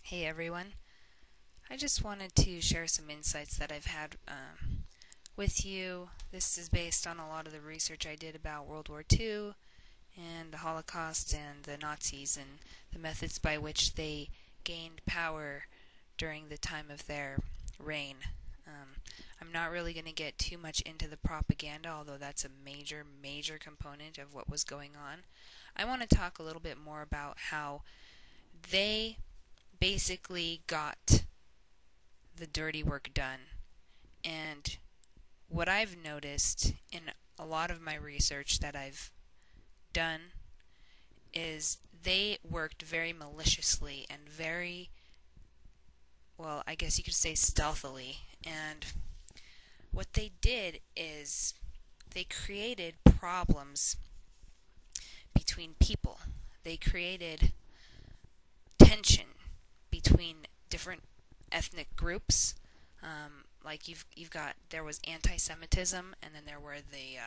Hey everyone, I just wanted to share some insights that I've had with you. This is based on a lot of the research I did about World War II and the Holocaust and the Nazis and the methods by which they gained power during the time of their reign. I'm not really going to get too much into the propaganda, although that's a major component of what was going on. I want to talk a little bit more about how they basically got the dirty work done. And what I've noticed in a lot of my research that I've done is they worked very maliciously and very, well, I guess you could say stealthily. And what they did is they created problems between people. They created tension between different ethnic groups. Like you've got, there was anti-Semitism, and then there were the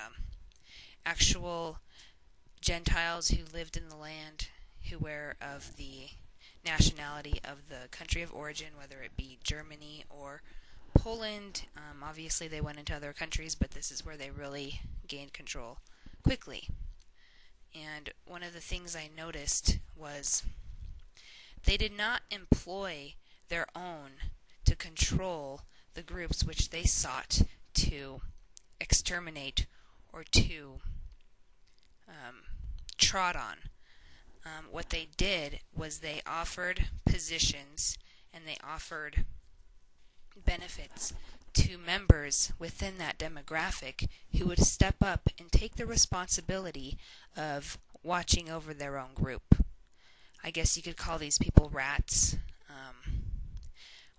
actual Gentiles who lived in the land who were of the nationality of the country of origin, whether it be Germany or Poland. Obviously they went into other countries, but this is where they really gained control quickly. And one of the things I noticed was they did not employ their own to control the groups which they sought to exterminate or to trot on. What they did was they offered positions and they offered benefits to members within that demographic who would step up and take the responsibility of watching over their own group. I guess you could call these people rats,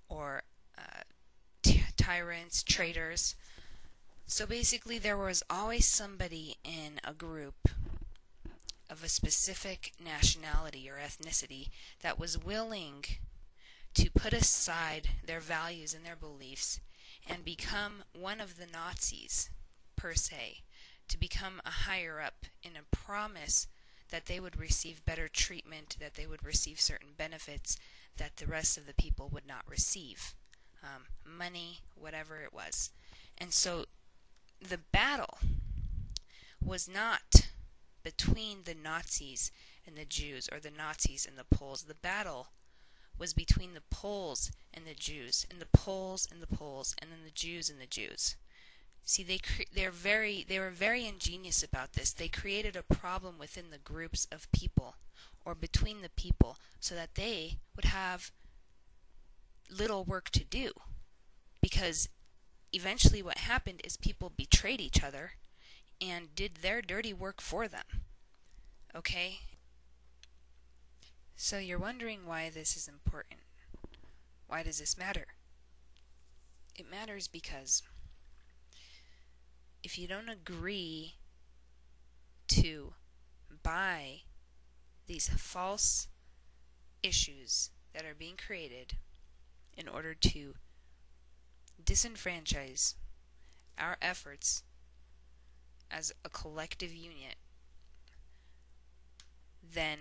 or tyrants, traitors. So basically there was always somebody in a group of a specific nationality or ethnicity that was willing to put aside their values and their beliefs and become one of the Nazis, per se, to become a higher up in a promise that they would receive better treatment, that they would receive certain benefits that the rest of the people would not receive. Money, whatever it was. And so the battle was not between the Nazis and the Jews, or the Nazis and the Poles. The battle was between the Poles and the Jews, and the Poles and the Poles, and then the Jews and the Jews. See, they were very ingenious about this. They created a problem within the groups of people, or between the people, so that they would have little work to do. Because eventually what happened is people betrayed each other and did their dirty work for them. Okay? So you're wondering why this is important. Why does this matter? It matters because if you don't agree to buy these false issues that are being created in order to disenfranchise our efforts as a collective unit, then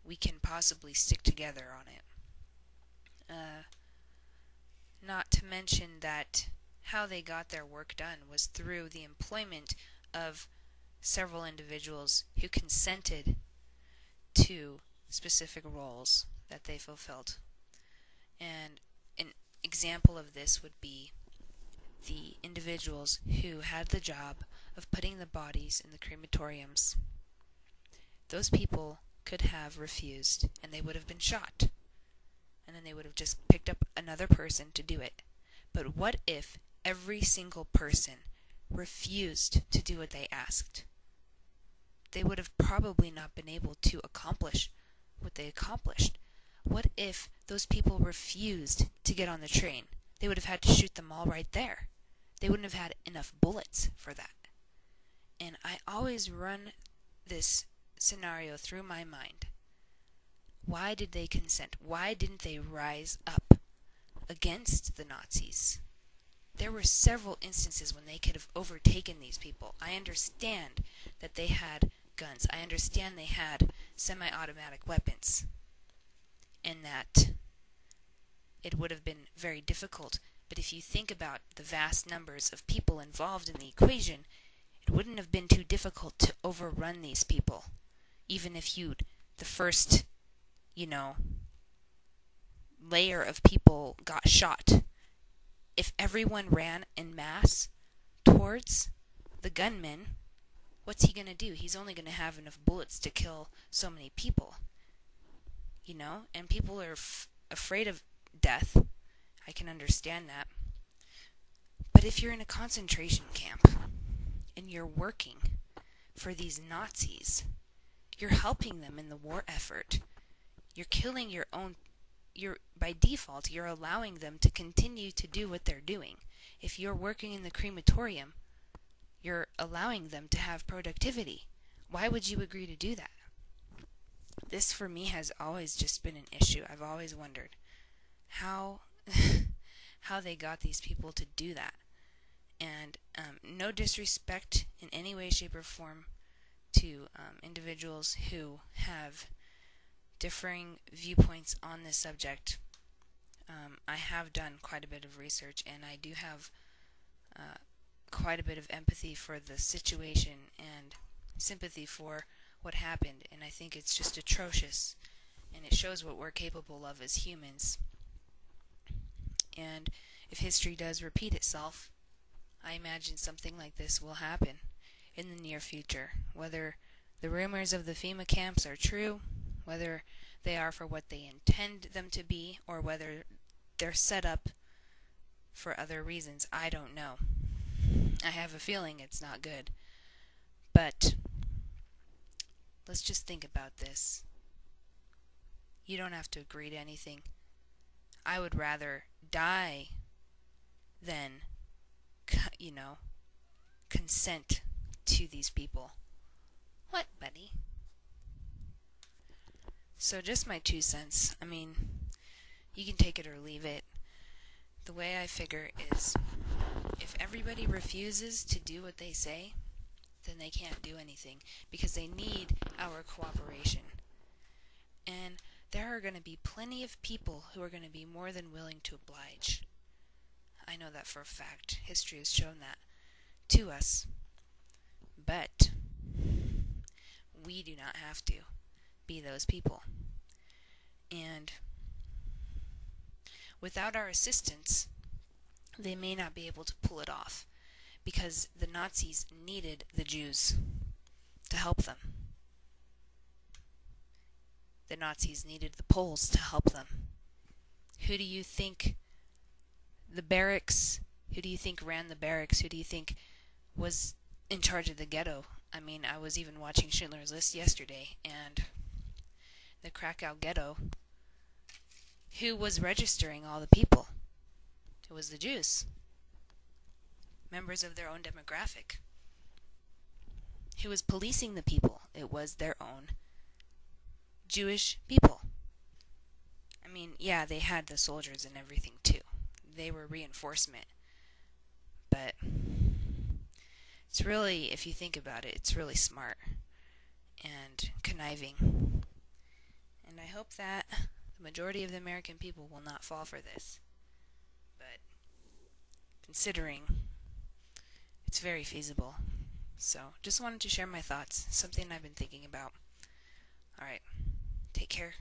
we can possibly stick together on it. Not to mention that how they got their work done was through the employment of several individuals who consented to specific roles that they fulfilled. And an example of this would be the individuals who had the job of putting the bodies in the crematoriums. Those people could have refused, and they would have been shot. And then they would have just picked up another person to do it. But what if every single person refused to do what they asked? They would have probably not been able to accomplish what they accomplished. What if those people refused to get on the train? They would have had to shoot them all right there. They wouldn't have had enough bullets for that. And I always run this scenario through my mind. Why did they consent? Why didn't they rise up against the Nazis? There were several instances when they could have overtaken these people. I understand that they had guns. I understand they had semi-automatic weapons. And that it would have been very difficult. But if you think about the vast numbers of people involved in the equation, it wouldn't have been too difficult to overrun these people. Even if the first, layer of people got shot. If everyone ran en masse towards the gunman, what's he going to do? He's only going to have enough bullets to kill so many people. And people are afraid of death. I can understand that. But if you're in a concentration camp and you're working for these Nazis, you're helping them in the war effort. You're killing your own. By default, you're allowing them to continue to do what they're doing. If you're working in the crematorium, you're allowing them to have productivity. Why would you agree to do that? This, for me, has always just been an issue. I've always wondered how they got these people to do that. And no disrespect in any way, shape, or form to individuals who have differing viewpoints on this subject. I have done quite a bit of research, and I do have quite a bit of empathy for the situation and sympathy for what happened, and I think it's just atrocious, and it shows what we're capable of as humans. And if history does repeat itself, I imagine something like this will happen in the near future. Whether the rumors of the FEMA camps are true, whether they are for what they intend them to be, or whether they're set up for other reasons, I don't know. I have a feeling it's not good. But let's just think about this. You don't have to agree to anything. I would rather die than, consent to these people. What, buddy? So just my 2 cents. I mean, you can take it or leave it. The way I figure is, if everybody refuses to do what they say, then they can't do anything, because they need our cooperation. And there are going to be plenty of people who are going to be more than willing to oblige. I know that for a fact. History has shown that to us. But we do not have to be those people. And without our assistance, they may not be able to pull it off, because the Nazis needed the Jews to help them. The Nazis needed the Poles to help them. Who do you think the barracks, who do you think ran the barracks, who do you think was in charge of the ghetto? I mean, I was even watching Schindler's List yesterday, and the Krakow ghetto, who was registering all the people? It was the Jews. Members of their own demographic. Who was policing the people? It was their own Jewish people. I mean, yeah, they had the soldiers and everything too. They were reinforcement. But it's really, if you think about it, it's really smart and conniving. And I hope that the majority of the American people will not fall for this. But considering, it's very feasible. So, just wanted to share my thoughts. Something I've been thinking about. Alright, take care.